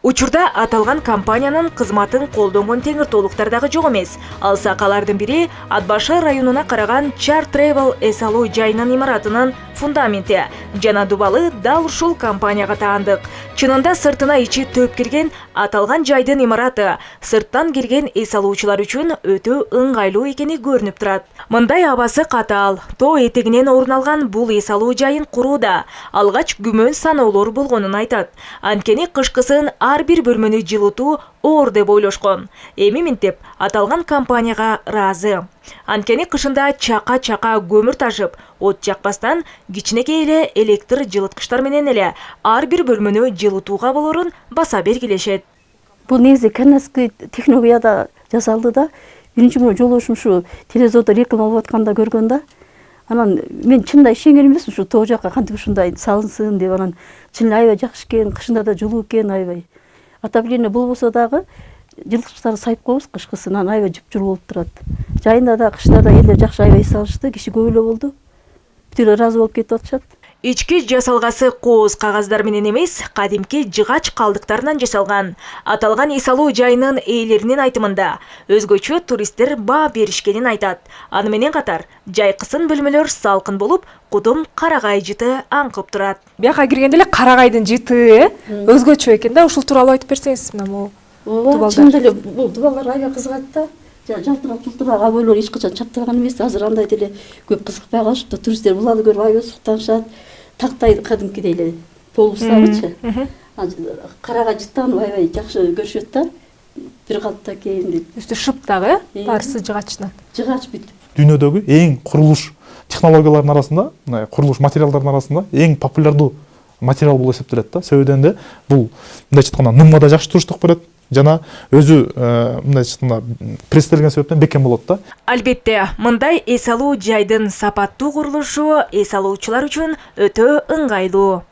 Учурда аталган компаниянын кызматын колдонгон теңир толуктар дагы жок эмес. Алсак алардын бири Атбашар районуна караган Char Travel эс алуу жайынын имаратынын фундаменти жана дубалы дал ушул компанияга таандык. Чынында сыртына ичи төп кирген аталган жайдын имараты сырттан келген эс алуучулар үчүн өтө ыңгайлуу экени көрүнүп турат. Мындай абасы катаал, тоо этегинен орун алган бул эс алуу жайын курууда алгач күмөн саноолор болгонун айтат. Анткени кышкысын ар бир бөлмөнү жылытуу оор деп ойлошкон. Эми минтип аталган компанияга ыраазы. Анткени кышында чака көмүр ташып, от жакпастан кичинекей эле электр жылыткычтар менен эле ар бир бөлмөнү жылытууга болорун баса бергилешет. Бул негизи канадский технологияда жасалды да. Биринчи мурун жолдошум ушу телевизордо реклама болуп атканда көргөн да. Анан мен чынында ишенген эмесмин ушу тоо жакка кантип ушундай салынсын деп, анан чын эле аябай жакшы экен, кышында да жылуу экен аябай. Отопление болбосо дагы жылыткычтарды сайып коебуз кышкысын, анан аябай жыпжылуу болуп турат. Жайында да кышында да элдер жакшы аябай салышты, киши көп эле болду. Бүт эле ыраазы болуп кетип атышат. Ички жасалгасы кооз кагаздар менен эмес, кадимки жыгач калдыктарынан жасалган. Аталган эс алуу жайынын ээлеринин айтымында өзгөчө туристтер баа беришкенин айтат. Аны менен катар жайкысын бөлмөлөр салкын болуп, кудум карагай жыты аңкып турат. Бияка киргенде эле карагайдын жыты өзгөчө экен да, ушул тууралуу айтып берсеңиз мына бул. Ооба, чынында эле бул дубалдар аябай кызыгат да. Жалтырак абойлор эч качан чаптырган эмес. Азыр андай деле көп кызыкпай калышыптыр. Туристтер буларды көрүп аябай суктанышат. Тактай кадимкидей эле полустагычы. Карагай жыттан аябай жакшы көрүшөт да. Бир калыпта кийин деп. Үстү шып дагы, барысы жыгачынан. Жыгач бүт. Дүйнөдөгү эң курулуш технологиялардын арасында, курулуш материалдардын арасында эң популярдуу материал болуп эсептелет да. Себебинен да бул мындай айтканда ныммада жакшы туруштук берет. Жана өзү мындай айтканда пресстелген себептен бекем болот да. Албетте, мындай эс алуу жайдын сапаттуу курулушу эс алуучулар үчүн өтө ыңгайлуу.